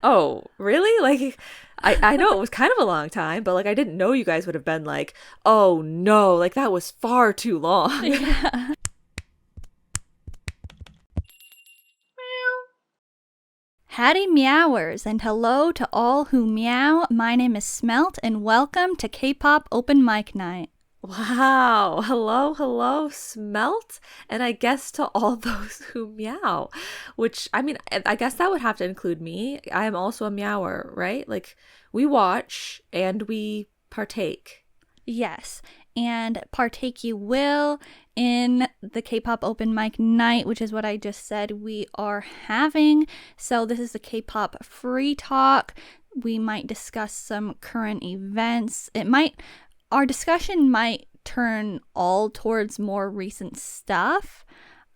Oh, really? Like, I know it was kind of a long time, but like I didn't know you guys would have been like, oh no, like that was far too long. Yeah. Howdy Meowers, and hello to all who meow. My name is Smelt, and welcome to Kpop Open Mic Night. Wow. Hello, Smelt. And I guess to all those who meow, which I mean, I guess that would have to include me. I am also a meower, right? Like we watch and we partake. Yes, and partake you will in the Kpop Open Mic Night, which is what I just said we are having. So this is the Kpop free talk. We might discuss some current events. Our discussion might turn all towards more recent stuff.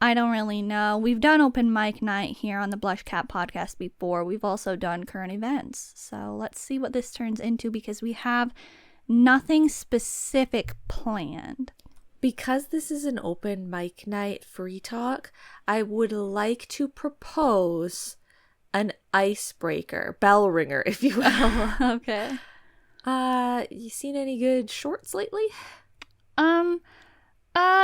I don't really know. We've done open mic night here on the BlushCat podcast before. We've also done current events. So let's see what this turns into because we have nothing specific planned. Because this is an open mic night free talk, I would like to propose an icebreaker, bell ringer, if you will. Okay. You seen any good shorts lately?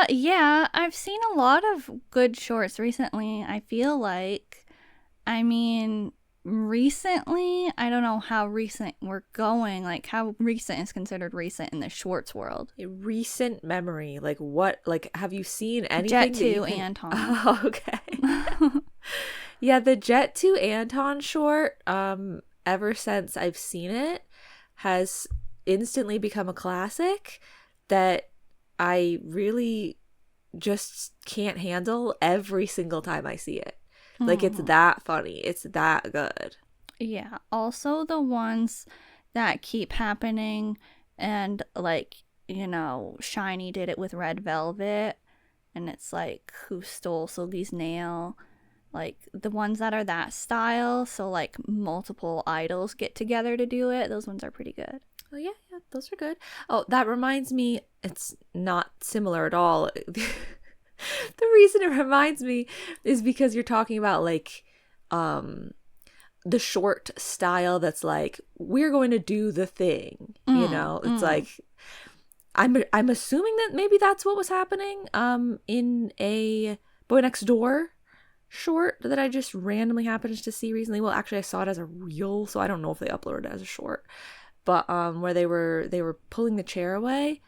Yeah, I've seen a lot of good shorts recently, I feel like. I mean, recently, I don't know how recent we're going, like how recent is considered recent in the shorts world. A recent memory, like what, like have you seen anything? Jet 2 Anton. Oh, okay. Yeah, the Jet 2 Anton short, ever since I've seen it, has instantly become a classic that I really just can't handle every single time I see it. Like, it's that funny. It's that good. Yeah. Also, the ones that keep happening, and like, Shiny did it with Red Velvet, and it's like, who stole Sogi's nail? Like, the ones that are that style, so like multiple idols get together to do it, those ones are pretty good. Oh, yeah, those are good. Oh, that reminds me, it's not similar at all. The reason it reminds me is because you're talking about like the short style that's like we're going to do the thing, it's like I'm assuming that maybe that's what was happening in a Boy Next Door short that I just randomly happened to see recently. Well, actually I saw it as a reel, so I don't know if they uploaded it as a short, but where they were pulling the chair away.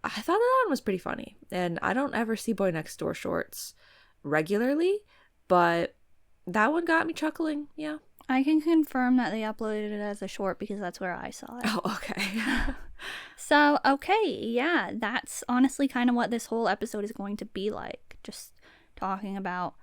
I thought that one was pretty funny, and I don't ever see Boy Next Door shorts regularly, but that one got me chuckling. Yeah. I can confirm that they uploaded it as a short because that's where I saw it. Oh, okay. So, okay, yeah, that's honestly kind of what this whole episode is going to be like. Just talking about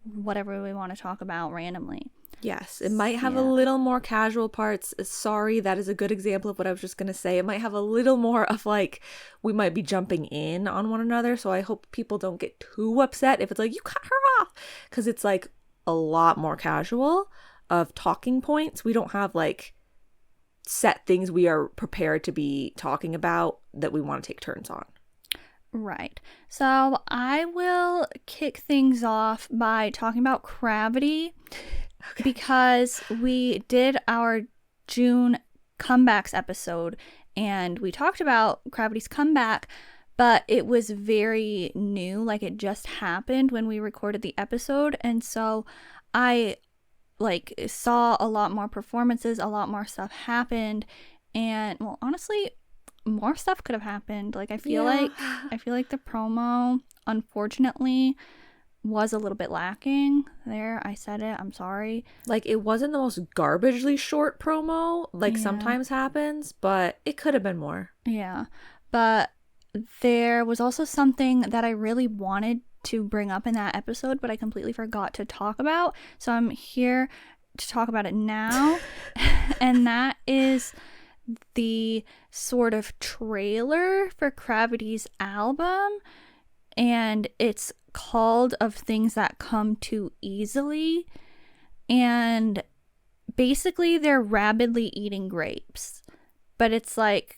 whatever we want to talk about randomly. Yes, it might have a little more casual parts. Sorry, that is a good example of what I was just going to say. It might have a little more of like, we might be jumping in on one another. So I hope people don't get too upset if it's like, you cut her off. Because it's like a lot more casual of talking points. We don't have like set things we are prepared to be talking about that we want to take turns on. Right. So I will kick things off by talking about CRAVITY. Okay. Because we did our June comebacks episode and we talked about CRAVITY's comeback, but it was very new, like it just happened when we recorded the episode, and so I like saw a lot more performances, a lot more stuff happened, and well, honestly, more stuff could have happened. Like I feel like the promo, unfortunately, was a little bit lacking there. I said it. I'm sorry. Like, it wasn't the most garbagely short promo, like sometimes happens, but it could have been more. Yeah. But there was also something that I really wanted to bring up in that episode, but I completely forgot to talk about. So I'm here to talk about it now. And that is the sort of trailer for CRAVITY's album. And it's called Of Things That Come Too Easily, and basically they're rapidly eating grapes, but it's like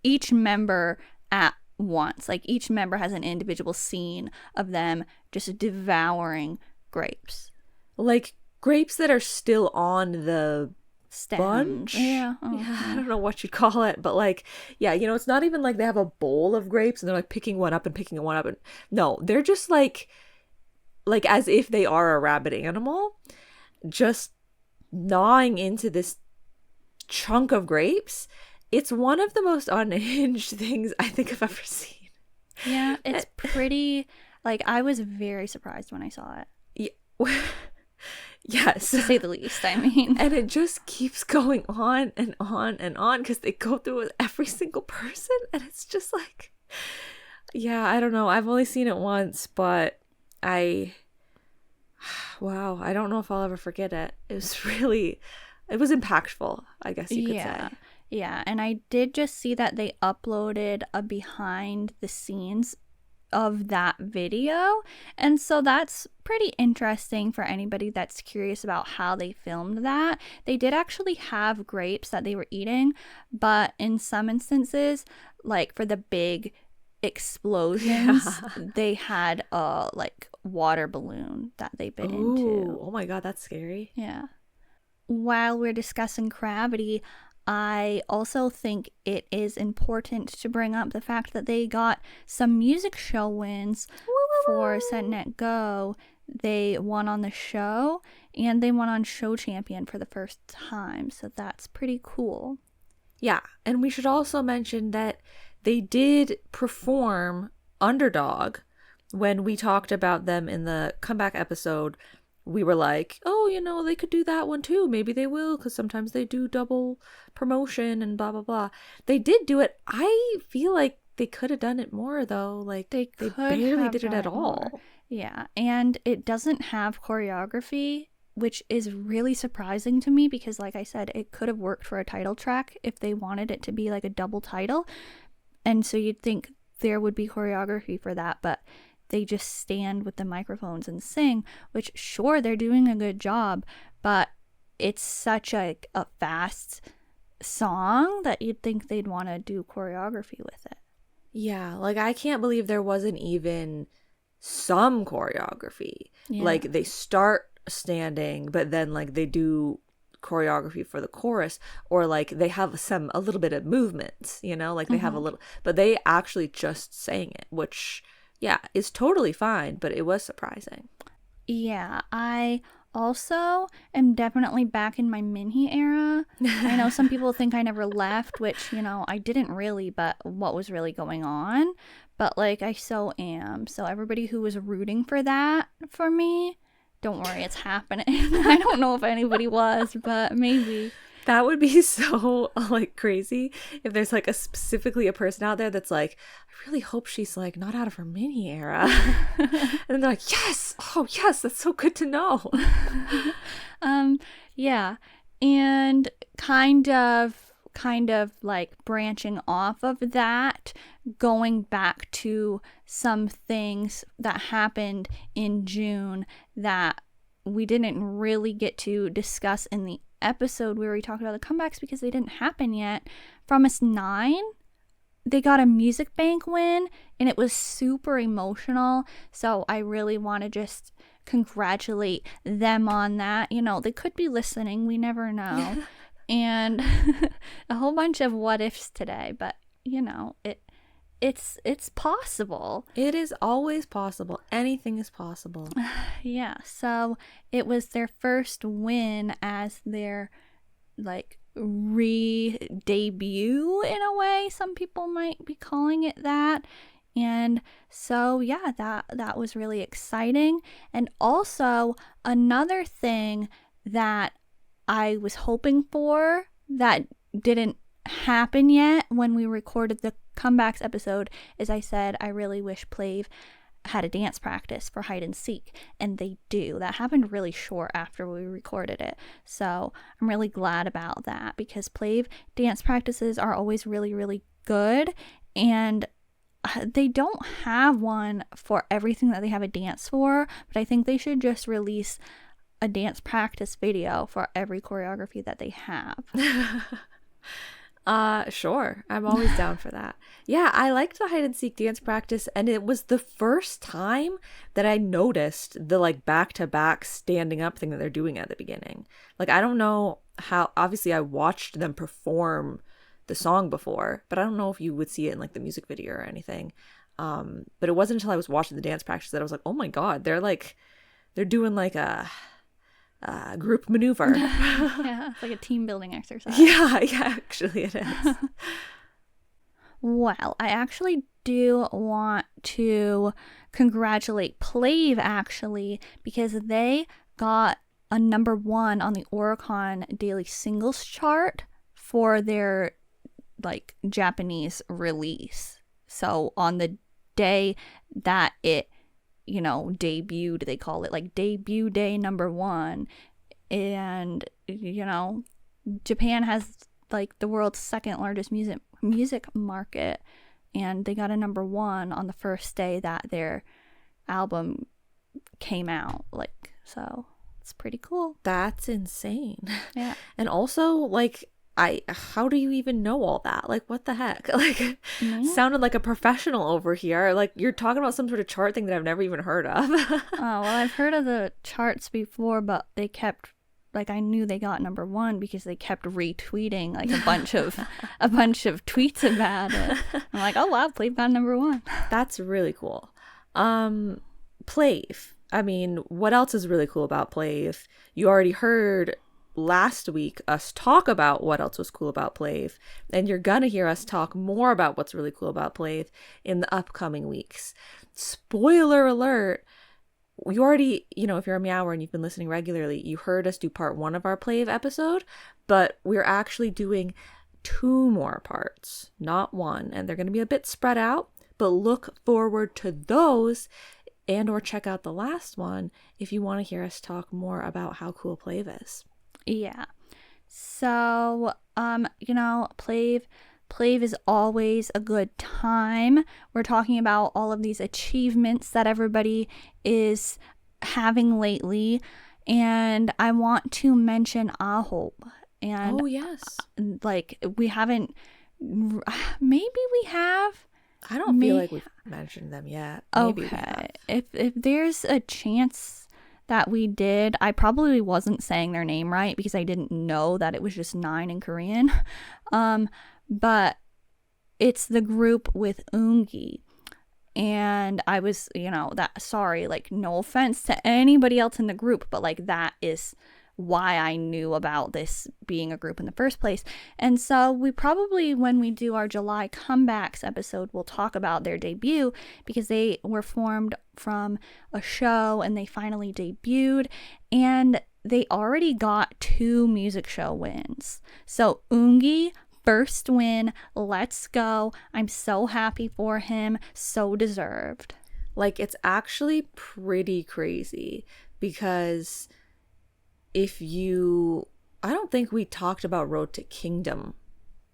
each member at once, like each member has an individual scene of them just devouring grapes, like grapes that are still on the Stems. bunch. Yeah. I don't know what you'd call it, but like, yeah, you know, it's not even like they have a bowl of grapes and they're like picking one up and picking one up. And no, they're just like as if they are a rabid animal, just gnawing into this chunk of grapes. It's one of the most unhinged things I think I've ever seen. Yeah, it's pretty, like, I was very surprised when I saw it. Yeah. Yes. To say the least, I mean. And it just keeps going on and on and on because they go through with every single person. And it's just like, yeah, I don't know. I've only seen it once, but wow, I don't know if I'll ever forget it. It was impactful, I guess you could say. Yeah, and I did just see that they uploaded a behind the scenes of that video, and so that's pretty interesting for anybody that's curious about how they filmed that. They did actually have grapes that they were eating, but in some instances, like for the big explosions, they had a like water balloon that they bit into. Oh my god, that's scary. Yeah. While we're discussing CRAVITY, I also think it is important to bring up the fact that they got some music show wins for Setnet Go. They won on the show and they won on Show Champion for the first time, so that's pretty cool. Yeah, and we should also mention that they did perform Underdog. When we talked about them in the comeback episode, we were like, oh, you know, they could do that one too. Maybe they will, because sometimes they do double promotion and blah, blah, blah. They did do it. I feel like they could have done it more, though. Like, they barely did it at all. Yeah, and it doesn't have choreography, which is really surprising to me because, like I said, it could have worked for a title track if they wanted it to be like a double title. And so you'd think there would be choreography for that, but they just stand with the microphones and sing, which sure, they're doing a good job, but it's such a fast song that you'd think they'd want to do choreography with it. Yeah, like I can't believe there wasn't even some choreography. Yeah. Like they start standing, but then like they do choreography for the chorus, or like they have a little bit of movements, you know, like they have a little, but they actually just sang it, which yeah, is totally fine, but it was surprising. Yeah, I also am definitely back in my Minhee era. I know some people think I never left, which, you know, I didn't really, but what was really going on? But, like, I so am. So everybody who was rooting for that for me, don't worry, it's happening. I don't know if anybody was, but maybe. That would be so, like, crazy if there's, like, specifically a person out there that's like, I really hope she's, like, not out of her Minhee era. And then they're like, yes! Oh, yes, that's so good to know. Yeah. And kind of, like, branching off of that, going back to some things that happened in June that we didn't really get to discuss in the episode where we talked about the comebacks because they didn't happen yet. From S9, they got a music bank win and it was super emotional, so I really want to just congratulate them on that. You know, they could be listening, we never know. And a whole bunch of what ifs today, but you know, it's possible. It is always possible. Anything is possible. Yeah, so it was their first win as their, like, re-debut in a way. Some people might be calling it that. And so, yeah, that was really exciting. And also, another thing that I was hoping for that didn't happen yet when we recorded the comebacks episode is I said I really wish PLAVE had a dance practice for hide and seek, and they do. That happened really short after we recorded it, so I'm really glad about that because PLAVE dance practices are always really, really good, and they don't have one for everything that they have a dance for, but I think they should just release a dance practice video for every choreography that they have. Sure. I'm always down for that. Yeah, I liked the hide and seek dance practice, and it was the first time that I noticed the like back-to-back standing up thing that they're doing at the beginning. Like, I don't know how, obviously I watched them perform the song before, but I don't know if you would see it in like the music video or anything. But it wasn't until I was watching the dance practice that I was like, oh my God, they're doing like a group maneuver. Yeah, it's like a team building exercise. Yeah, actually it is. Well, I actually do want to congratulate PLAVE actually, because they got a #1 on the Oricon Daily Singles chart for their like Japanese release. So on the day that it debuted, they call it like debut day #1, and Japan has like the world's second largest music market, and they got a #1 on the first day that their album came out. Like, so it's pretty cool. That's insane. Yeah. And also, like, how do you even know all that? Like, what the heck? Like, sounded like a professional over here. Like, you're talking about some sort of chart thing that I've never even heard of. Oh, well, I've heard of the charts before, but they kept, like, I knew they got #1 because they kept retweeting like a bunch of tweets about it. I'm like, oh wow, PLAVE got #1. That's really cool. PLAVE. I mean, what else is really cool about PLAVE? You already heard last week us talk about what else was cool about PLAVE, and you're gonna hear us talk more about what's really cool about PLAVE in the upcoming weeks. Spoiler alert, you already, if you're a Meower and you've been listening regularly, you heard us do part 1 of our PLAVE episode, but we're actually doing 2 more parts, not 1, and they're going to be a bit spread out, but look forward to those, and or check out the last one if you want to hear us talk more about how cool PLAVE is. Yeah. So, PLAVE is always a good time. We're talking about all of these achievements that everybody is having lately. And I want to mention AHOF. And oh, yes. Like, we haven't, maybe we have. I don't feel like we've mentioned them yet. Maybe okay. If there's a chance that we did, I probably wasn't saying their name right because I didn't know that it was just 9 in Korean. But it's the group with Eungi. And I was, sorry, like, no offense to anybody else in the group, but like, that is why I knew about this being a group in the first place. And so we probably, when we do our July comebacks episode, we'll talk about their debut because they were formed from a show and they finally debuted, and they already got 2 music show wins. So Eungi, first win, let's go. I'm so happy for him, so deserved. Like, it's actually pretty crazy because I don't think we talked about Road to Kingdom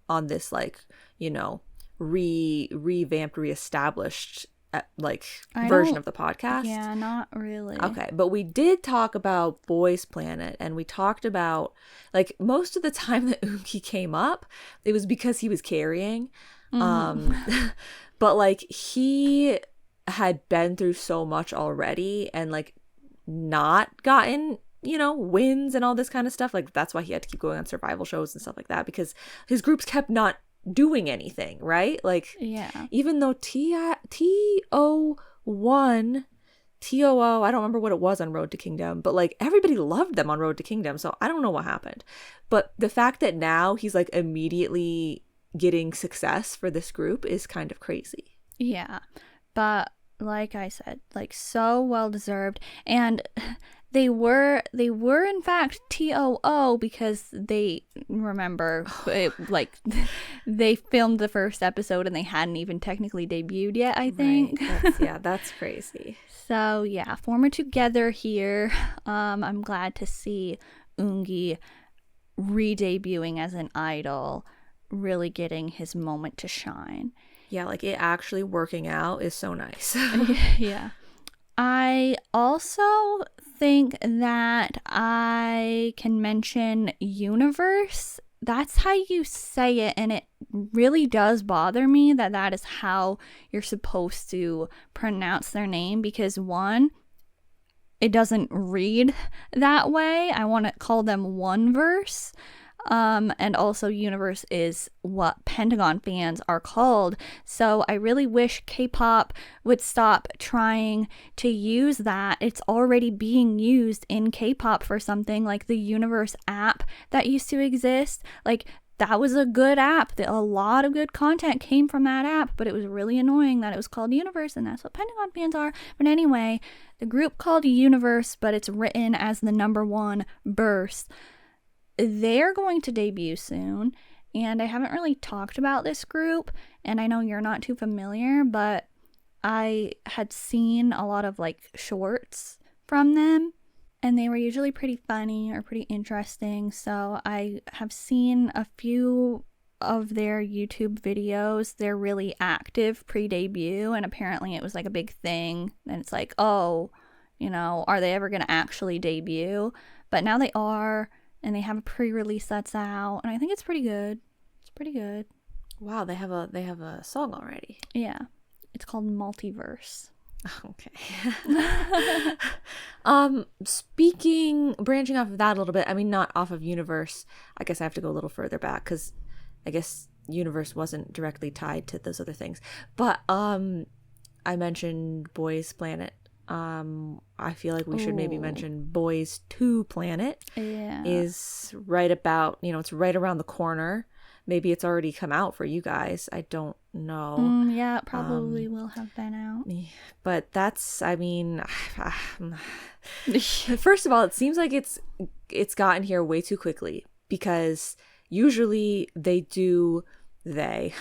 on this, like, revamped, reestablished version of the podcast. Yeah, not really. Okay, but we did talk about Boys Planet, and we talked about, like, most of the time that Eungi came up, it was because he was carrying. But like, he had been through so much already and like not gotten wins and all this kind of stuff. Like, that's why he had to keep going on survival shows and stuff like that, because his groups kept not doing anything, right? Like, yeah, even though TOO, I don't remember what it was on Road to Kingdom, but like, everybody loved them on Road to Kingdom, so I don't know what happened. But the fact that now he's like immediately getting success for this group is kind of crazy. Yeah, but like I said, like, so well deserved. And they were in fact TOO because they, remember, like, they filmed the first episode and they hadn't even technically debuted yet, I think. Right. That's crazy. So yeah, former together here. I'm glad to see Eungi re-debuting as an idol, really getting his moment to shine. Yeah, like, it actually working out is so nice. Yeah. I also think that I can mention Universe that's how you say it, and it really does bother me that that is how you're supposed to pronounce their name, because one, it doesn't read that way. I want to call them one verse. And also Universe is what Pentagon fans are called. So I really wish K-pop would stop trying to use that. It's already being used in K-pop for something like the Universe app that used to exist. Like, that was a good app. A lot of good content came from that app, but it was really annoying that it was called Universe, and that's what Pentagon fans are. But anyway, the group called Universe, but it's written as the number one verse. They're going to debut soon, and I haven't really talked about this group, and I know you're not too familiar, but I had seen a lot of like shorts from them, and they were usually pretty funny or pretty interesting. So I have seen a few of their YouTube videos. They're really active pre-debut, and apparently it was like a big thing, and it's like, oh, you know, are they ever going to actually debut? But now they are, and they have a pre-release that's out, and I think it's pretty good. It's pretty good. Wow, they have a song already. Yeah. It's called Multiverse. Okay. Branching off of that a little bit, I mean, not off of Universe. I guess I have to go a little further back, because I guess Universe wasn't directly tied to those other things. But I mentioned Boys Planet. I feel like we should maybe mention Boys to Planet. Yeah. Is right about, it's right around the corner. Maybe it's already come out for you guys. I don't know. Yeah, it probably will have been out. But that's, I mean, first of all, it seems like it's gotten here way too quickly, because usually they do a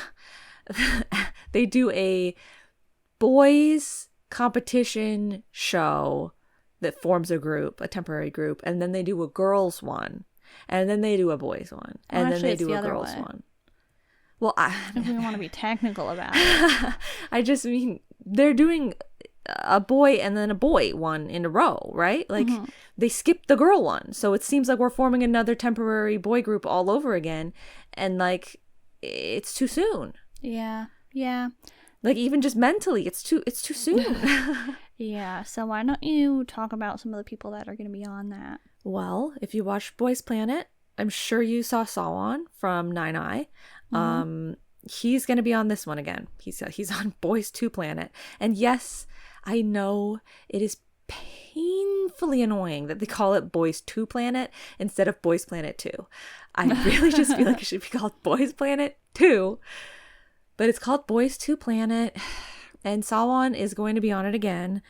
boys competition show that forms a temporary group, and then they do a girls one, and then they do a boys one, and then they do a girls one. Well, if we want to be technical about it. I just mean they're doing a boy and then a boy one in a row, right? Like, they skipped the girl one, so it seems like we're forming another temporary boy group all over again, and like, it's too soon. Yeah. Like, even just mentally, it's too soon. Yeah, so why don't you talk about some of the people that are going to be on that? Well, if you watched Boys Planet, I'm sure you saw Sawon from Nine Eye. He's going to be on this one again. He's on Boys 2 Planet. And yes, I know it is painfully annoying that they call it Boys 2 Planet instead of Boys Planet 2. I really just feel like it should be called Boys Planet 2. But it's called Boys 2 Planet, and Sawon is going to be on it again.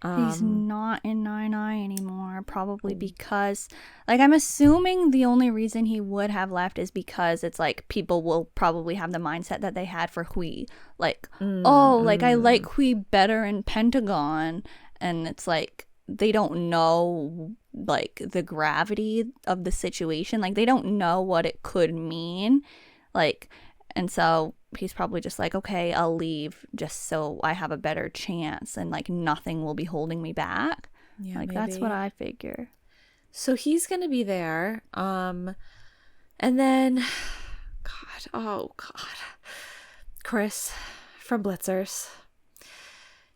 He's not in Nine Eye anymore, probably because, like, I'm assuming the only reason he would have left is because it's like people will probably have the mindset that they had for Hui. Like, I like Hui better in Pentagon, and it's like they don't know, like, the gravity of the situation. Like, they don't know what it could mean. Like, and so he's probably just like, okay, I'll leave just so I have a better chance, and like nothing will be holding me back. Yeah, like maybe. That's what I figure. So he's gonna be there. And then God, Chris from BLITZERS.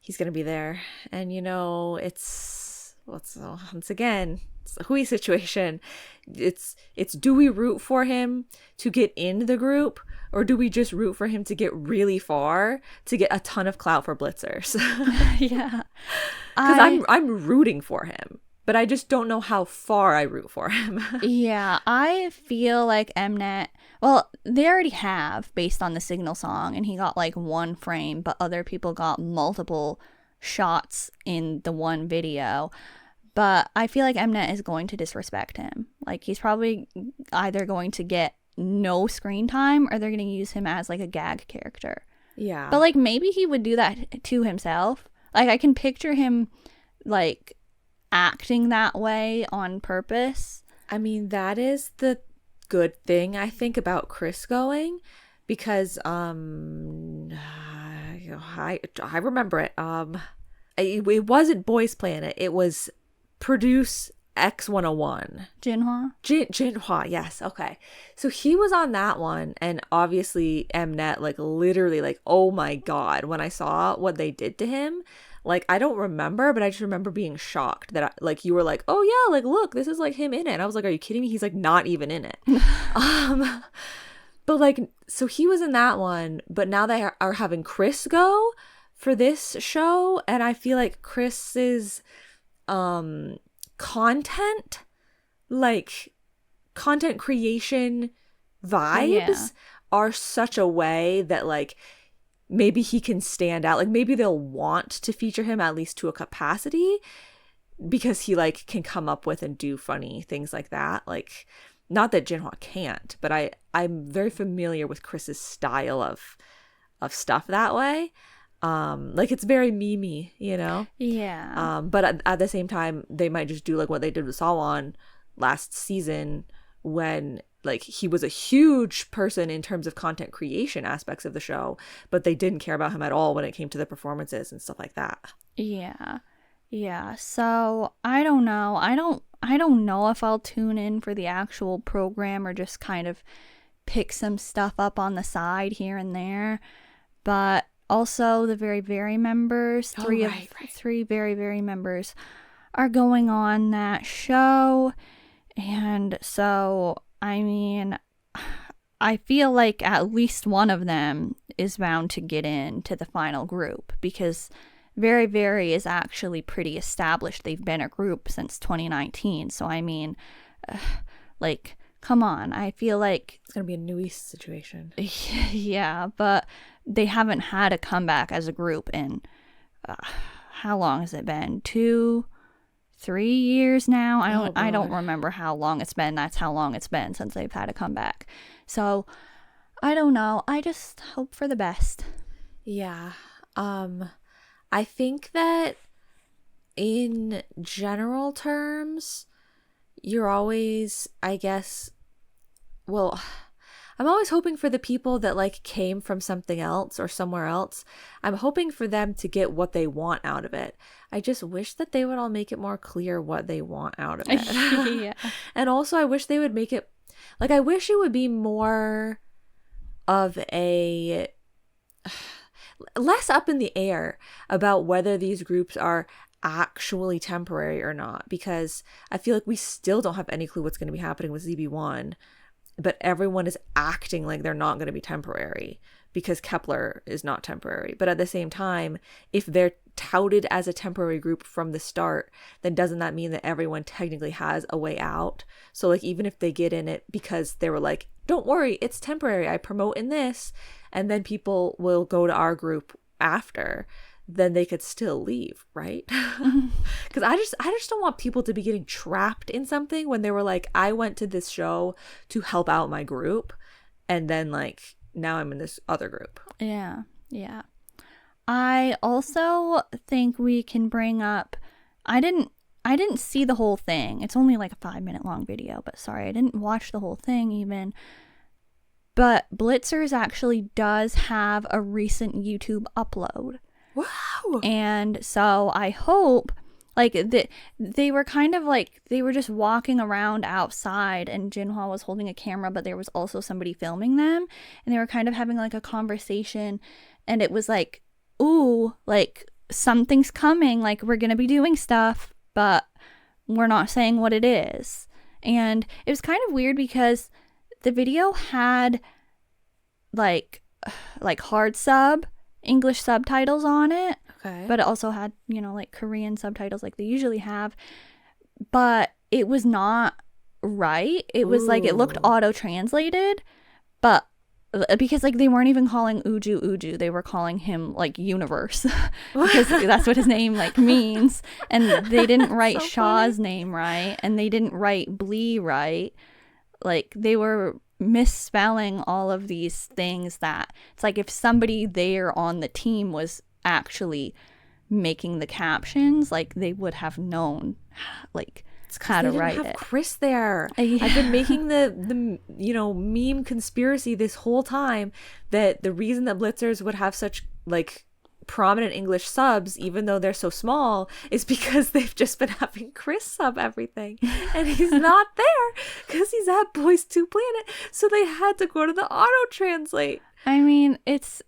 He's gonna be there. And it's once again, it's a Hui situation. It's do we root for him to get in the group, or do we just root for him to get really far to get a ton of clout for BLITZERS? Yeah. Because I'm rooting for him, but I just don't know how far I root for him. Yeah, I feel like Mnet, well, they already have based on the Signal song, and he got like one frame, but other people got multiple shots in the one video. But I feel like Mnet is going to disrespect him. Like, he's probably either going to get no screen time, or they're going to use him as like a gag character. Yeah. But like, maybe he would do that to himself. Like, I can picture him like acting that way on purpose. I mean, that is the good thing I think about Chris going, because I remember it. It wasn't Boys Planet. It was Produce X101. Jinhwa? Jinhwa, yes. Okay. So he was on that one, and obviously Mnet, like, literally, like, oh my God, when I saw what they did to him, like, I don't remember, but I just remember being shocked that, like, you were like, oh yeah, like, look, this is, like, him in it. And I was like, are you kidding me? He's, like, not even in it. But, like, so he was in that one, but now they are having Chris go for this show, and I feel like Chris's content, like, content creation vibes are such a way that, like, maybe he can stand out. Like, maybe they'll want to feature him at least to a capacity because he, like, can come up with and do funny things like that. Like, not that Jinhwa can't, but I'm very familiar with Chris's style of stuff that way. Like, it's very memey, you know? Yeah. But at the same time, they might just do like what they did with Sawon last season, when, like, he was a huge person in terms of content creation aspects of the show, but they didn't care about him at all when it came to the performances and stuff like that. Yeah. Yeah. So I don't know. I don't know if I'll tune in for the actual program or just kind of pick some stuff up on the side here and there. But also the very, very members, three very, very members are going on that show. And so, I mean, I feel like at least one of them is bound to get into the final group, because Very Very is actually pretty established. They've been a group since 2019. So, I mean, like, come on. I feel like it's going to be a New East situation. Yeah, but they haven't had a comeback as a group in, how long has it been? 2-3 years now? I don't remember how long it's been. That's how long it's been since they've had a comeback. So, I don't know. I just hope for the best. Yeah. I think that in general terms, you're always, I guess, well, I'm always hoping for the people that, like, came from something else or somewhere else. I'm hoping for them to get what they want out of it. I just wish that they would all make it more clear what they want out of it. Yeah. And also, I wish they would make it, like, I wish it would be more of a, less up in the air about whether these groups are actually temporary or not, because I feel like we still don't have any clue what's going to be happening with ZB1, but everyone is acting like they're not going to be temporary because Kepler is not temporary. But at the same time, if they're touted as a temporary group from the start, then doesn't that mean that everyone technically has a way out? So, like, even if they get in it because they were like, don't worry, it's temporary, I promote in this, and then people will go to our group after, then they could still leave, right? Because I just don't want people to be getting trapped in something when they were like, I went to this show to help out my group, and then, like, now I'm in this other group. Yeah. I also think we can bring up, I didn't see the whole thing. It's only like a 5-minute long video, but sorry, I didn't watch the whole thing even. But BLITZERS actually does have a recent YouTube upload. Wow. And so I hope, like, they were kind of like, they were just walking around outside and Jinhwa was holding a camera, but there was also somebody filming them. And they were kind of having like a conversation, and it was like, ooh, like, something's coming, like, we're gonna be doing stuff, but we're not saying what it is. And it was kind of weird because the video had like hard English subtitles on it. Okay. But it also had, you know, like Korean subtitles like they usually have. But it was not right. It was like, it looked auto-translated, but because, like, they weren't even calling Uju, they were calling him, like, Universe, because that's what his name, like, means. And they didn't write so Shaw's name right, and they didn't write Blee right. Like, they were misspelling all of these things that it's like if somebody there on the team was actually making the captions, like, they would have known, like, how to write it. They didn't have Chris there. I've been making the you know, meme conspiracy this whole time that the reason that BLITZERS would have such, like, prominent English subs, even though they're so small, is because they've just been having Chris sub everything. And he's not there because he's at Boys 2 Planet. So they had to go to the auto-translate. I mean, it's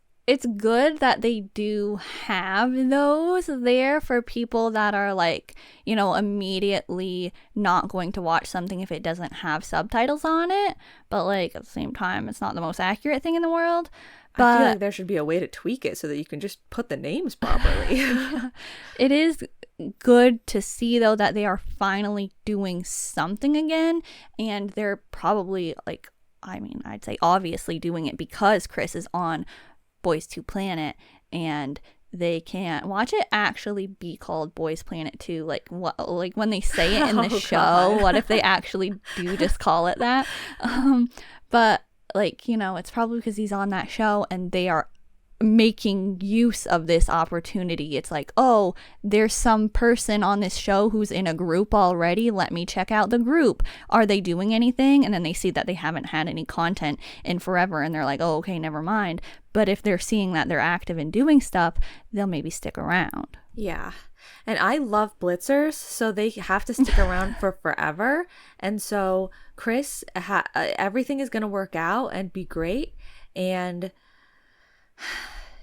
good that they do have those there for people that are like, you know, immediately not going to watch something if it doesn't have subtitles on it. But like at the same time, it's not the most accurate thing in the world. But I feel like there should be a way to tweak it so that you can just put the names properly. Yeah. It is good to see though that they are finally doing something again, and they're probably like, I mean, I'd say obviously doing it because Chris is on Boys 2 Planet, and they can't watch it actually be called Boys Planet 2. Like what? Like when they say it in the show, God. What if they actually do just call it that? But like, you know, it's probably because he's on that show and they are making use of this opportunity. It's like, oh, there's some person on this show who's in a group already. Let me check out the group. Are they doing anything? And then they see that they haven't had any content in forever and they're like, oh, okay, never mind. But if they're seeing that they're active and doing stuff, they'll maybe stick around. Yeah. And I love Blitzers, so they have to stick around for forever. And so Chris, everything is going to work out and be great. And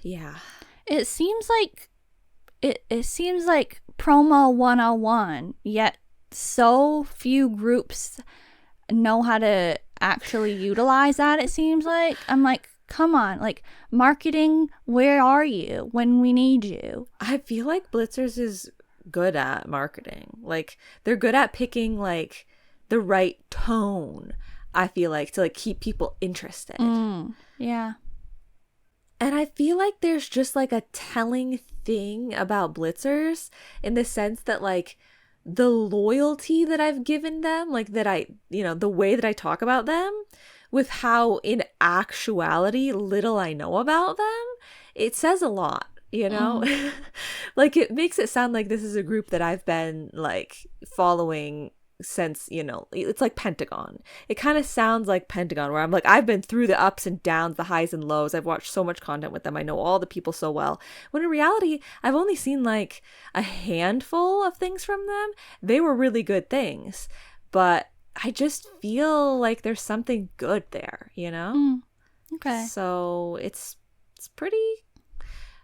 yeah. It seems like promo 101, yet so few groups know how to actually utilize that, it seems like. I'm like, come on, like, marketing, where are you when we need you? I feel like Blitzers is good at marketing. Like, they're good at picking, like, the right tone, I feel like, to, like, keep people interested. Yeah. And I feel like there's just, like, a telling thing about Blitzers in the sense that, like, the loyalty that I've given them, like, that I, you know, the way that I talk about them, with how in actuality little I know about them, it says a lot, you know? Like, it makes it sound like this is a group that I've been, like, following since, you know, it's like Pentagon. It kind of sounds like Pentagon, where I'm like, I've been through the ups and downs, the highs and lows. I've watched so much content with them. I know all the people so well. When in reality, I've only seen like a handful of things from them. They were really good things, but I just feel like there's something good there, you know? Okay. So it's pretty,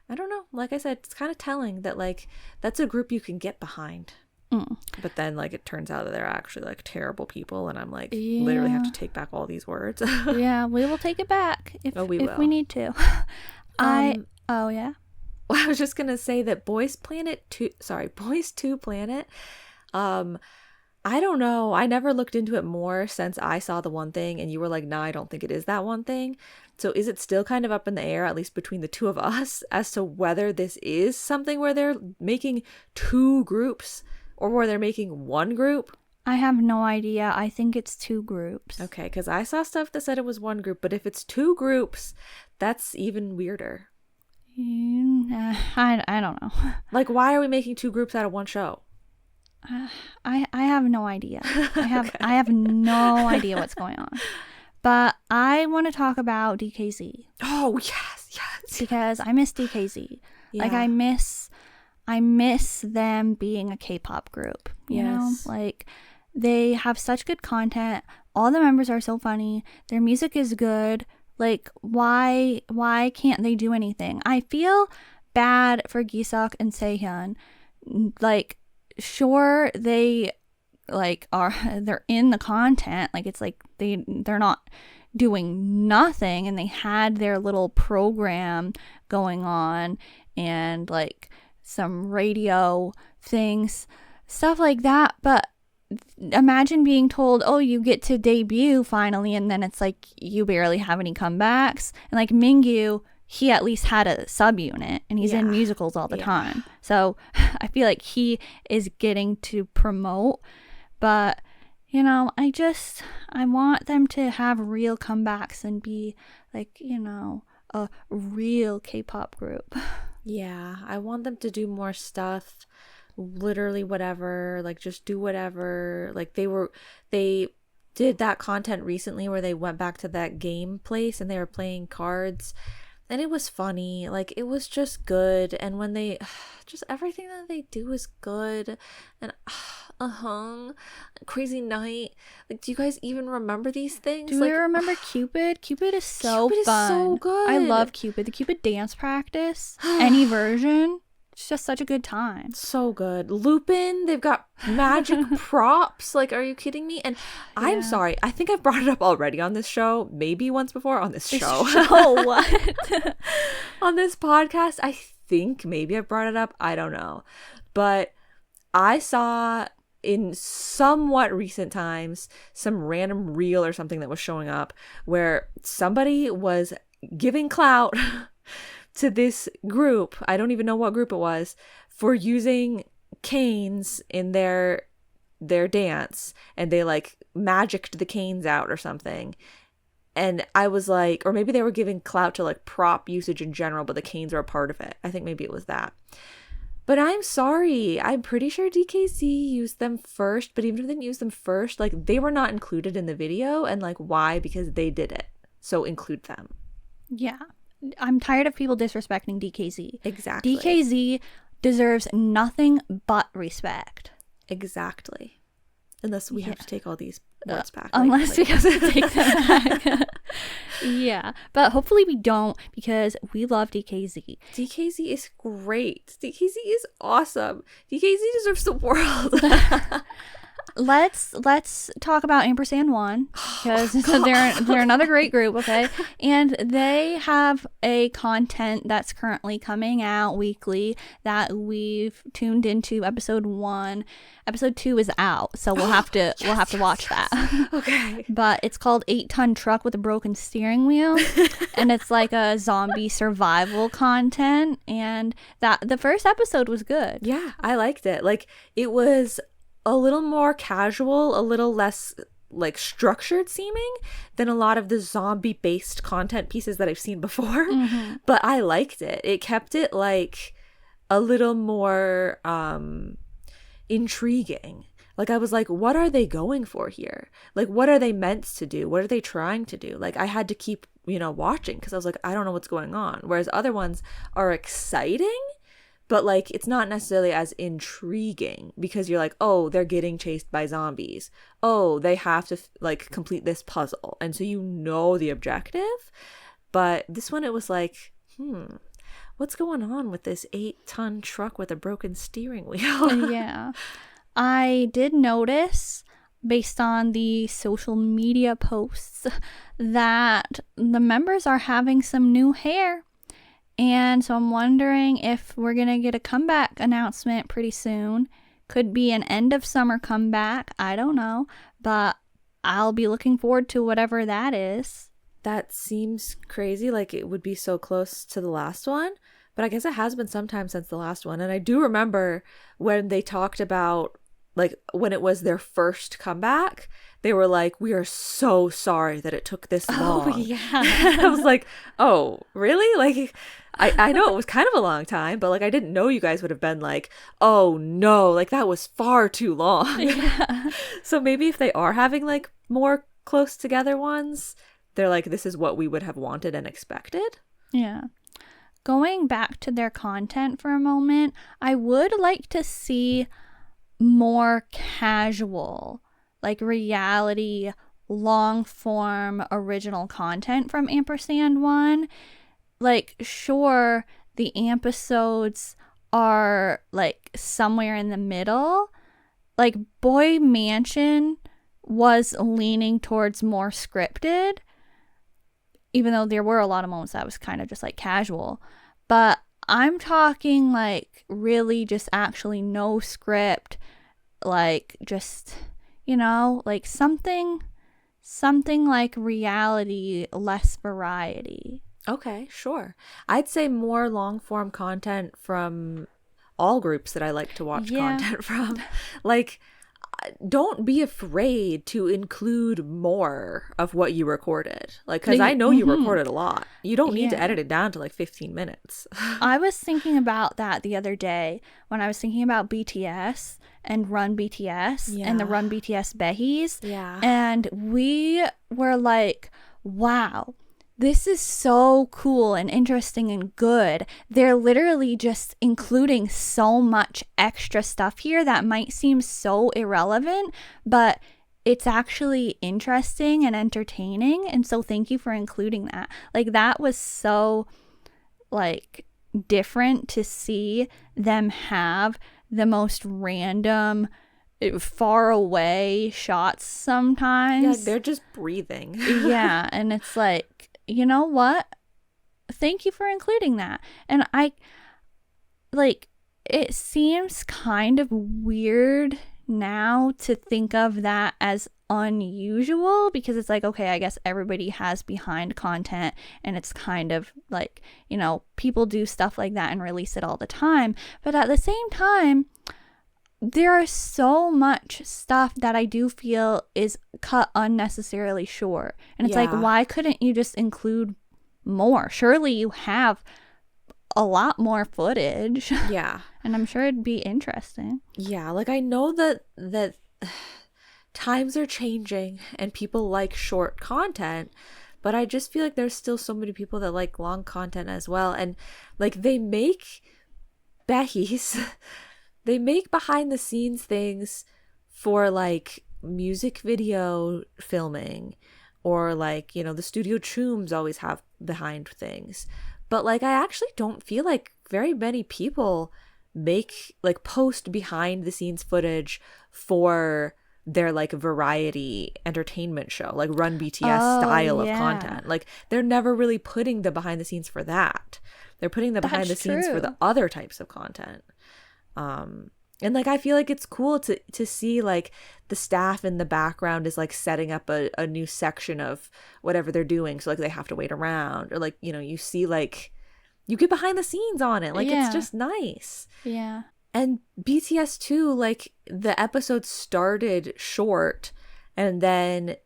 I don't know. Like I said, it's kind of telling that, like, that's a group you can get behind. But then, like, it turns out that they're actually, like, terrible people, and I'm like, literally have to take back all these words. Yeah, we will take it back if we need to. Oh, yeah? Well, I was just gonna say that Boys 2 Planet, I don't know. I never looked into it more since I saw the one thing and you were like, nah, I don't think it is that one thing. So is it still kind of up in the air, at least between the two of us, as to whether this is something where they're making two groups or where they're making one group? I have no idea. I think it's two groups. Okay, because I saw stuff that said it was one group, but if it's two groups, that's even weirder. I don't know. Like, why are we making two groups out of one show? I have no idea. Okay. I have no idea what's going on. But I want to talk about DKZ. Oh, yes. Because I miss DKZ. Yeah. Like, I miss them being a K-pop group. You know? Like, they have such good content. All the members are so funny. Their music is good. Like, why can't they do anything? I feel bad for Giseok and Sehyun. Like, sure, they they're in the content, like, it's like they're not doing nothing, and they had their little program going on and like some radio things, stuff like that. But imagine being told, oh, you get to debut finally, and then it's like you barely have any comebacks. And like Mingyu, he at least had a subunit, and he's in musicals all the time. So I feel like he is getting to promote. But, you know, I want them to have real comebacks and be like, you know, a real K-pop group. Yeah, I want them to do more stuff, literally whatever, like just do whatever. Like they did that content recently where they went back to that game place and they were playing cards. And it was funny. Like, it was just good. And when they, just everything that they do is good. And, Crazy Night. Like, do you guys even remember these things? Do like, we remember Cupid? Cupid is so Cupid fun. is so good. I love Cupid. The Cupid dance practice, any version. It's just such a good time. So good. Lupin, they've got magic props. Like, are you kidding me? And I'm sorry, I think I've brought it up already on this show, maybe once before on this show. What? On this podcast, I think maybe I've brought it up. I don't know. But I saw in somewhat recent times some random reel or something that was showing up where somebody was giving clout to this group, I don't even know what group it was, for using canes in their dance, and they like magicked the canes out or something. And I was like, or maybe they were giving clout to like prop usage in general, but the canes are a part of it. I think maybe it was that. But I'm sorry, I'm pretty sure DKZ used them first, but even if they didn't use them first, like they were not included in the video. And like, why? Because they did it. So include them. Yeah. I'm tired of people disrespecting DKZ. Exactly. DKZ deserves nothing but respect. Exactly. Unless we have to take all these words back. Unless we have to take them back. Yeah. But hopefully we don't, because we love DKZ. DKZ is great. DKZ is awesome. DKZ deserves the world. Let's talk about AMPERS&ONE, because they're another great group, okay? And they have a content that's currently coming out weekly that we've tuned into. Episode 1. Episode 2 is out, so we'll have to watch that. Okay. But it's called 8-Ton Truck with a Broken Steering Wheel, and it's like a zombie survival content. And that the first episode was good. Yeah, I liked it. Like, it was a little more casual, a little less like structured seeming than a lot of the zombie based content pieces that I've seen before. Mm-hmm. But I liked it. It kept it like a little more intriguing. Like, I was like, what are they going for here? Like, what are they meant to do? What are they trying to do? Like, I had to keep, watching, because I was like, I don't know what's going on. Whereas other ones are exciting, but like, it's not necessarily as intriguing, because you're like, oh, they're getting chased by zombies. Oh, they have to like complete this puzzle. And so the objective. But this one, it was like, what's going on with this 8-ton truck with a broken steering wheel? Yeah. I did notice, based on the social media posts, that the members are having some new hair. And so I'm wondering if we're going to get a comeback announcement pretty soon. Could be an end of summer comeback. I don't know. But I'll be looking forward to whatever that is. That seems crazy. Like, it would be so close to the last one. But I guess it has been some time since the last one. And I do remember when they talked about, like, when it was their first comeback, they were like, we are so sorry that it took this long. Oh, yeah. I was like, oh, really? Like, I know it was kind of a long time, but like, I didn't know you guys would have been like, oh no, like that was far too long. Yeah. So maybe if they are having like more close together ones, they're like, this is what we would have wanted and expected. Yeah. Going back to their content for a moment, I would like to see more casual, like reality, long form original content from AMPERS&ONE. Like, sure, the episodes are like somewhere in the middle. Like, Boy Mansion was leaning towards more scripted, even though there were a lot of moments that was kind of just like casual. But I'm talking like really just actually no script, like just, like something like reality, less variety. Okay, sure. I'd say more long form content from all groups that I like to watch content from. Like, don't be afraid to include more of what you recorded. Like, because I know you recorded a lot. You don't need to edit it down to like 15 minutes. I was thinking about that the other day when I was thinking about BTS and Run BTS and the Run BTS Behis. Yeah. And we were like, wow, this is so cool and interesting and good. They're literally just including so much extra stuff here that might seem so irrelevant, but it's actually interesting and entertaining. And so thank you for including that. Like, that was so, like, different to see them have the most random, far away shots sometimes. Yeah, they're just breathing. Yeah, and it's like, you know what? Thank you for including that. And it seems kind of weird now to think of that as unusual, because it's like, okay, I guess everybody has behind content, and it's kind of like, people do stuff like that and release it all the time. But at the same time, there is so much stuff that I do feel is cut unnecessarily short. And it's like, why couldn't you just include more? Surely you have a lot more footage. Yeah. And I'm sure it'd be interesting. Yeah, like I know that times are changing and people like short content, but I just feel like there's still so many people that like long content as well. And like they make they make behind the scenes things for like music video filming, or like, the Studio Chooms always have behind things. But like I actually don't feel like very many people make like post behind the scenes footage for their like variety entertainment show, like Run BTS style of content. Like they're never really putting the behind the scenes for that. They're putting the behind the scenes for the other types of content. And like I feel like it's cool to see like the staff in the background is like setting up a new section of whatever they're doing, so like they have to wait around, or like you see like you get behind the scenes on it, like it's just nice. Yeah. And BTS too, like the episodes started short, and then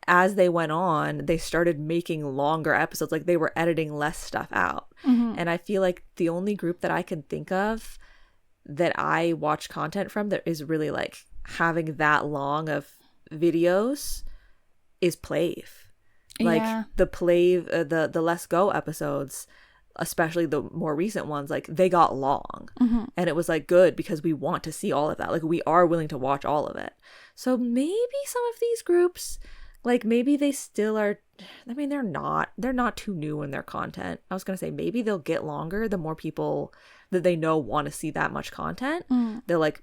as they went on they started making longer episodes, like they were editing less stuff out. And I feel like the only group that I can think of that I watch content from that is really like having that long of videos is PLAVE. Like the PLAVE, the Let's Go episodes, especially the more recent ones, like they got long. And it was like good because we want to see all of that. Like we are willing to watch all of it. So maybe some of these groups, like maybe they still are, I mean, they're not too new in their content. I was going to say maybe they'll get longer the more people that they know want to see that much content. They'll like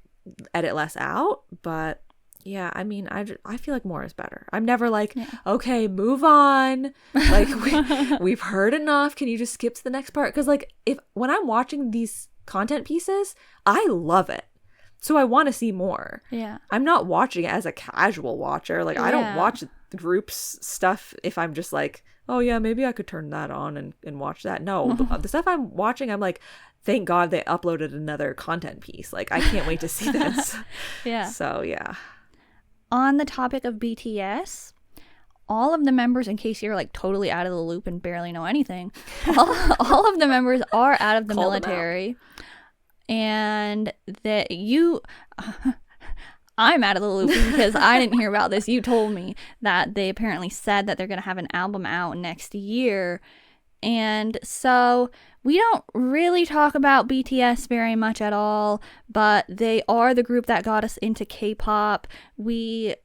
edit less out. But yeah, I mean, I feel like more is better. I'm never like, okay, move on. Like we've heard enough. Can you just skip to the next part? Because like when I'm watching these content pieces, I love it. So I want to see more. Yeah. I'm not watching it as a casual watcher. Like I don't watch groups stuff if I'm just like, oh yeah, maybe I could turn that on and watch that. No, the stuff I'm watching, I'm like, thank God they uploaded another content piece. Like I can't wait to see this. Yeah. So yeah. On the topic of BTS, all of the members, in case you're like totally out of the loop and barely know anything, all of the members are out of the military. And that I'm out of the loop because I didn't hear about this. You told me that they apparently said that they're going to have an album out next year. And so we don't really talk about BTS very much at all, but they are the group that got us into K-pop. We,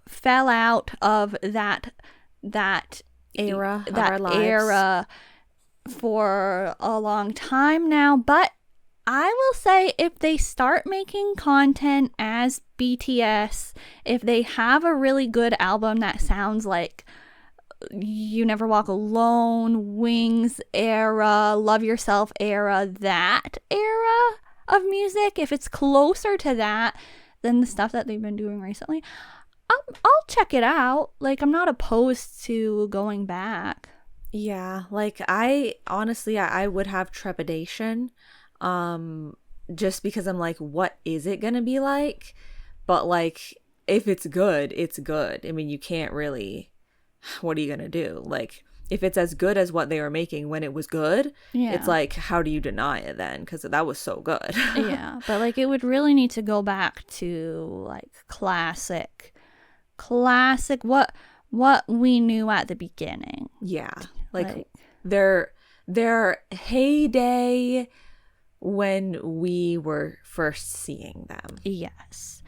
fell out of that era of our lives. Era for a long time now, but I will say if they start making content as BTS, if they have a really good album that sounds like You Never Walk Alone, Wings era, Love Yourself era, that era of music, if it's closer to that than the stuff that they've been doing recently, I'll check it out. Like, I'm not opposed to going back. Yeah, like I would have trepidation. Just because I'm like, what is it gonna be like? But like, if it's good, it's good. I mean, you can't really, what are you gonna do? Like, if it's as good as what they were making when it was good, it's like, how do you deny it then? Because that was so good. Yeah, but like, it would really need to go back to like classic what we knew at the beginning. Yeah. Like their heyday when we were first seeing them. Yes.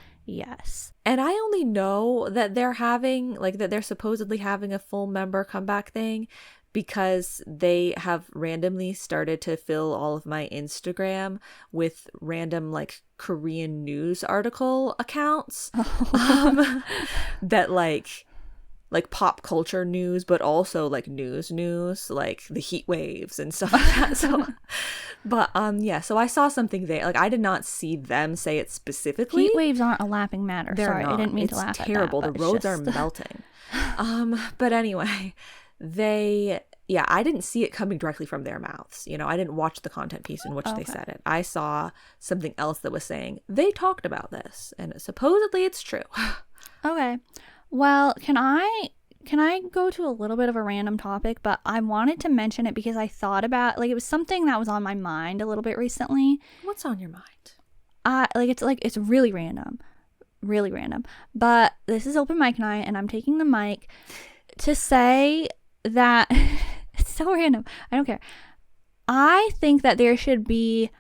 And I only know that they're having, like, that they're supposedly having a full member comeback thing because they have randomly started to fill all of my Instagram with random, like, Korean news article accounts that, like pop culture news, but also like news, like the heat waves and stuff like that. So, but yeah, so I saw something there. Like, I did not see them say it specifically. Heat waves aren't a laughing matter. They're Sorry, not. I didn't mean It's to laugh terrible. at that. The roads are melting. But anyway, I didn't see it coming directly from their mouths. You know, I didn't watch the content piece in which they said it. I saw something else that was saying they talked about this, and supposedly it's true. Okay. Well, can I go to a little bit of a random topic, but I wanted to mention it because I thought about, like, it was something that was on my mind a little bit recently. What's on your mind? It's really random. But this is open mic night and I'm taking the mic to say that it's so random. I don't care. I think that there should be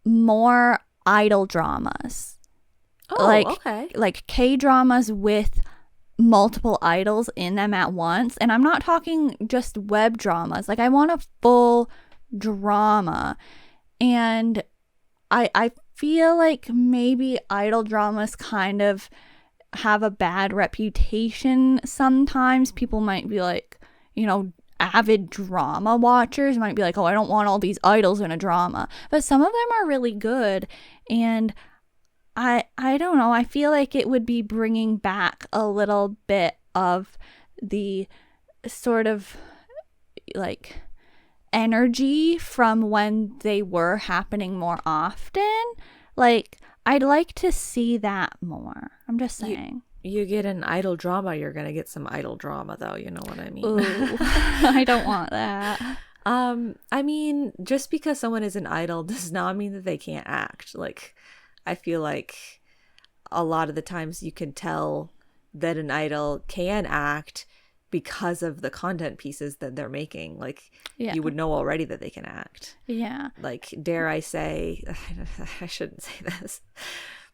more idol dramas. Oh, okay. Like K-dramas with multiple idols in them at once. And I'm not talking just web dramas. Like, I want a full drama. And I feel like maybe idol dramas kind of have a bad reputation sometimes. People might be like, you know, avid drama watchers might be like, oh, I don't want all these idols in a drama. But some of them are really good. And I don't know. I feel like it would be bringing back a little bit of the sort of like energy from when they were happening more often. Like, I'd like to see that more. I'm just saying. You get an idol drama, you're gonna get some idol drama, though. You know what I mean? Ooh, I don't want that. I mean, just because someone is an idol does not mean that they can't act. Like, I feel like a lot of the times you can tell that an idol can act because of the content pieces that they're making. Like, you would know already that they can act. Yeah. Like, dare I say, I shouldn't say this.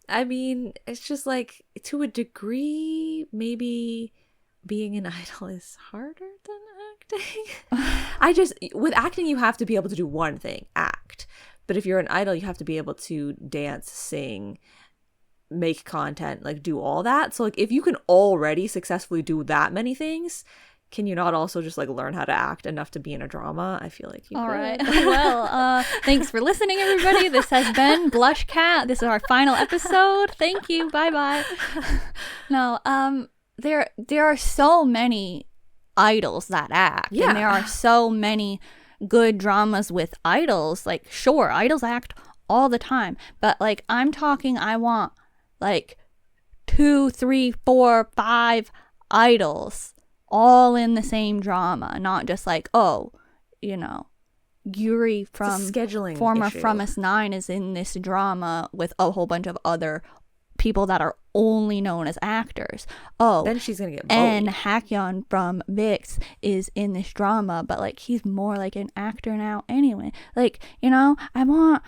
I mean, it's just like, to a degree, maybe being an idol is harder than acting. With acting, you have to be able to do one thing, act. But if you're an idol, you have to be able to dance, sing, make content, like, do all that. So, like, if you can already successfully do that many things, can you not also just, like, learn how to act enough to be in a drama? I feel like you all could. right. Well, thanks for listening, everybody. This has been BlushCat. This is our final episode. Thank you. Bye. No, there are so many idols that act. Yeah. And there are so many good dramas with idols. Like, sure, idols act all the time, but, like, I'm talking, I want like 2, 3, 4, 5 idols all in the same drama, not just like, oh, you know, Yuri from scheduling former issue. From Us9 is in this drama with a whole bunch of other people that are only known as actors. Oh, then she's gonna get and bullied. Hakyeon from VIX is in this drama, but, like, he's more like an actor now anyway. Like, you know, I want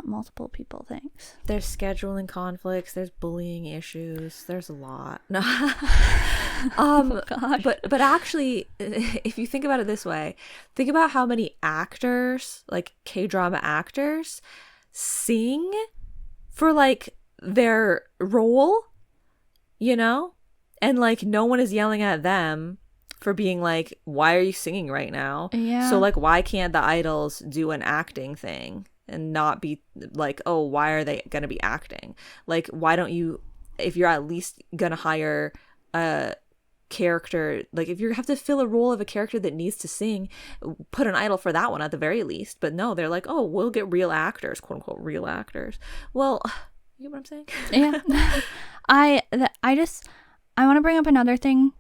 multiple people. Thanks. There's scheduling conflicts, there's bullying issues, there's a lot. No. Oh, gosh. But actually, if you think about it this way, think about how many actors, like K-drama actors, sing for, like, their role, you know, and, like, no one is yelling at them for being like, why are you singing right now? Yeah. So, like, why can't the idols do an acting thing and not be like, oh, why are they gonna be acting? Like, why don't you, if you're at least gonna hire a character, like, if you have to fill a role of a character that needs to sing, put an idol for that one at the very least. But no, they're like, oh, we'll get real actors, quote unquote real actors. Well, you know what I'm saying? Yeah. I want to bring up another thing.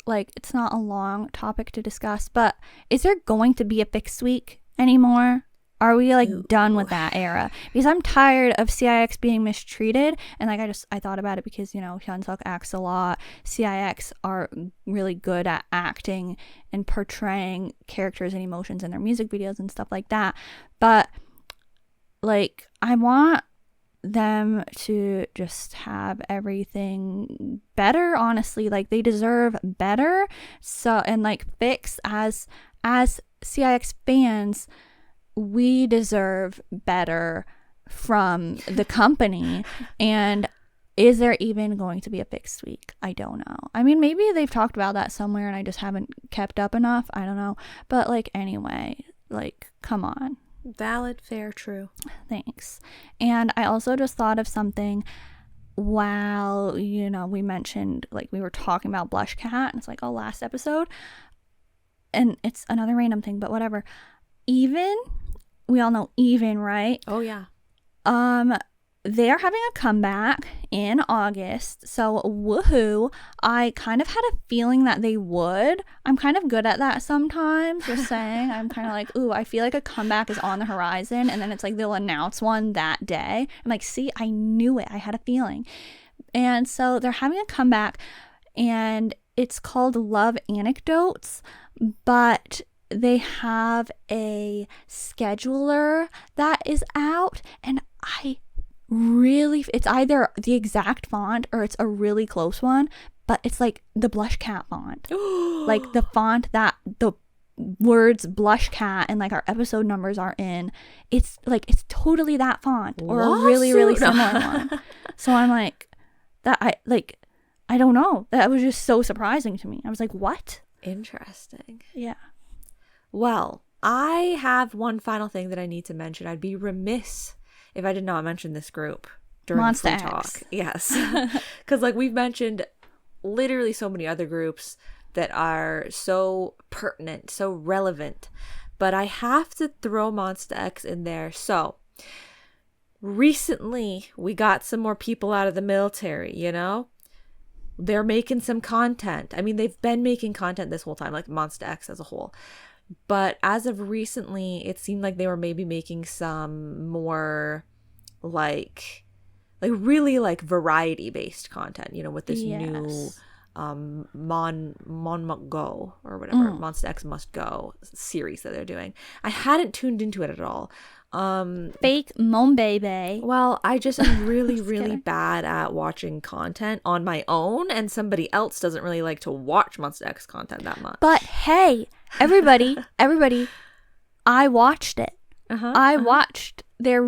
Like, it's not a long topic to discuss, but is there going to be a fixed week anymore? Are we like done with that era? Because I'm tired of CIX being mistreated. And like I thought about it because, you know, Hyunsuk acts a lot. CIX are really good at acting and portraying characters and emotions in their music videos and stuff like that. But like I want them to just have everything better, honestly. Like they deserve better. So, and like fix as CIX fans, we deserve better from the company. And is there even going to be a fixed week? I don't know. I mean, maybe they've talked about that somewhere and I just haven't kept up enough. I don't know. But like, anyway, like, come on. Valid, fair, true. Thanks. And I also just thought of something while, you know, we mentioned, like, we were talking about BlushCat, and it's like, oh, last episode. And it's another random thing, but whatever. We all know EVNNE, right? Oh, yeah. They are having a comeback in August, so woohoo. I kind of had a feeling that they would. I'm kind of good at that sometimes, just saying. I'm kind of like, ooh, I feel like a comeback is on the horizon, and then it's like they'll announce one that day. I'm like, see, I knew it. I had a feeling. And so they're having a comeback, and it's called Love Anecdotes, but they have a scheduler that is out, and it's either the exact font or it's a really close one, but it's like the BlushCat font. Like the font that the words BlushCat and like our episode numbers are in. It's like, it's totally that font or a really, really similar one. So I'm like, I don't know. That was just so surprising to me. I was like, what? Interesting. Yeah. Well, I have one final thing that I need to mention. I'd be remiss if I did not mention this group during Monsta Free Talk. Yes. Because like we've mentioned literally so many other groups that are so pertinent, so relevant. But I have to throw Monsta X in there. So recently we got some more people out of the military, you know? They're making some content. I mean, they've been making content this whole time, like Monsta X as a whole. But as of recently, it seemed like they were maybe making some more like really like variety based content, you know, with this new Mon Go or whatever, Monsta X Must Go series that they're doing. I hadn't tuned into it at all. Fake Mon Baby. Well, I just am really, really bad at watching content on my own, and somebody else doesn't really like to watch Monsta X content that much. But hey, everybody, I watched it. I watched their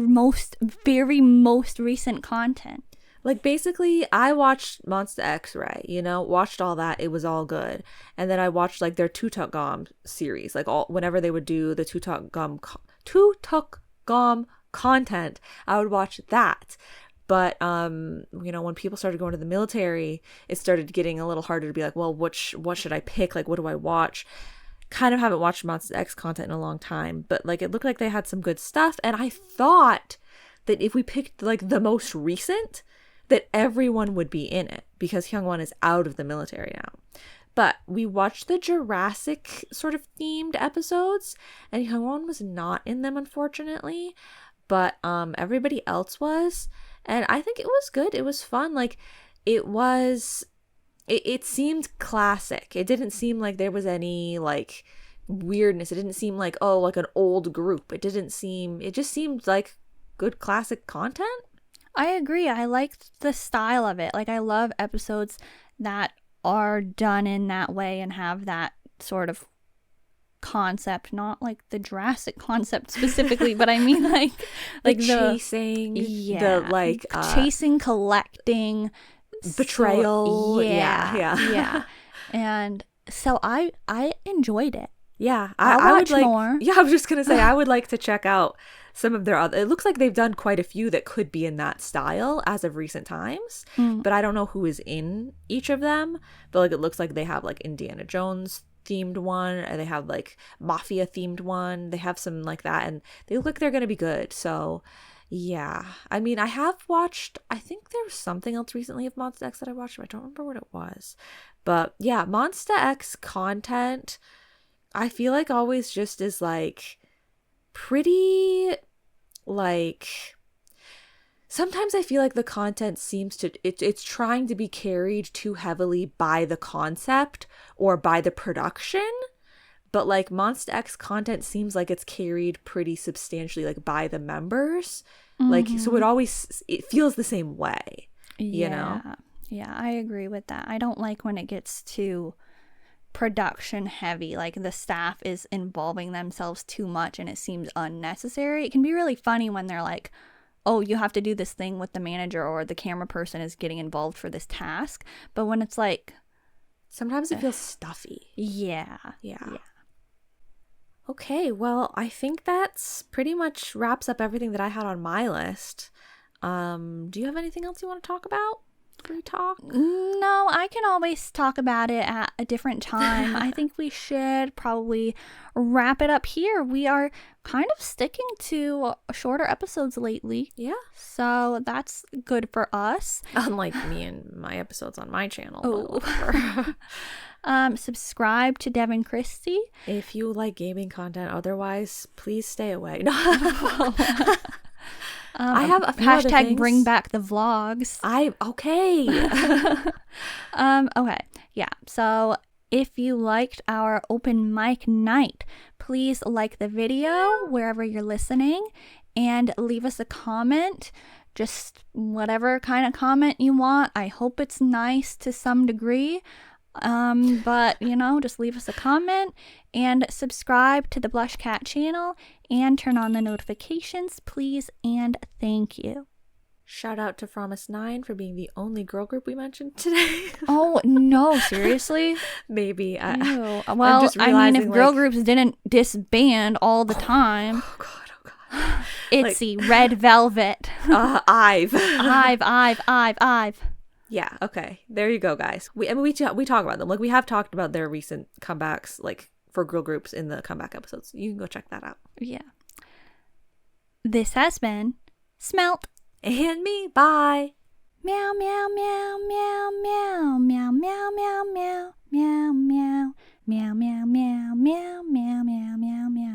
very most recent content. Like, basically, I watched Monsta X, right? You know, watched all that. It was all good. And then I watched, like, their Tutok series. Like, whenever they would do the Tutok content, I would watch that. But, you know, when people started going to the military, it started getting a little harder to be like, well, what should I pick? Like, what do I watch? Kind of haven't watched Monsta X content in a long time. But, like, it looked like they had some good stuff. And I thought that if we picked, like, the most recent, that everyone would be in it because Hyungwon is out of the military now. But we watched the Jurassic sort of themed episodes, and Hyungwon was not in them, unfortunately. But everybody else was, and I think it was good. It was fun. Like, it seemed classic. It didn't seem like there was any like weirdness. It didn't seem like, oh, like an old group. It just seemed like good classic content. I agree. I liked the style of it. Like, I love episodes that are done in that way and have that sort of concept, not like the Jurassic concept specifically, but I mean like the chasing, the like chasing, collecting, betrayal. Yeah. And so I enjoyed it. Yeah, I would like more. Yeah, I was just gonna say I would like to check out some of their other. It looks like they've done quite a few that could be in that style as of recent times, but I don't know who is in each of them. But like, it looks like they have like Indiana Jones themed one, or they have like mafia themed one. They have some like that, and they look like they're gonna be good. So yeah, I mean, I have watched, I think there was something else recently of Monsta X that I watched, but I don't remember what it was. But yeah, Monsta X content, I feel like always just is like pretty, like, sometimes I feel like the content seems to, it's trying to be carried too heavily by the concept or by the production. But like MONSTA X content seems like it's carried pretty substantially like by the members. Like, so it feels the same way, you know? Yeah, I agree with that. I don't like when it gets too production heavy, like the staff is involving themselves too much and it seems unnecessary. It can be really funny when they're like, oh, you have to do this thing with the manager or the camera person is getting involved for this task. But when it's like, sometimes it feels stuffy. Yeah. Okay, well, I think that's pretty much wraps up everything that I had on my list. Do you have anything else you want to talk about? Free talk? No, I can always talk about it at a different time. I think we should probably wrap it up here. We are kind of sticking to shorter episodes lately. Yeah. So that's good for us. Unlike me and my episodes on my channel. Subscribe to Devin Christie. If you like gaming content, otherwise, please stay away. No. I have a few hashtag bring back the vlogs. Okay. Okay. Yeah. So if you liked our open mic night, please like the video wherever you're listening and leave us a comment. Just whatever kind of comment you want. I hope it's nice to some degree. But you know, just leave us a comment and subscribe to the BlushCat channel and turn on the notifications, please, and thank you. Shout out to Promise9 for being the only girl group we mentioned today. Oh no, seriously? Maybe. Well, I mean, if girl groups didn't disband all the time. Oh god. Itzy, like, Red Velvet. Ive. Ive. Yeah, okay. There you go, guys. We talk about them. Like, we have talked about their recent comebacks, like, for girl groups in the comeback episodes. You can go check that out. Yeah. This has been Smelt. And me. Bye. Meow, meow, meow, meow, meow, meow, meow, meow, meow, meow, meow, meow, meow, meow, meow, meow, meow, meow, meow.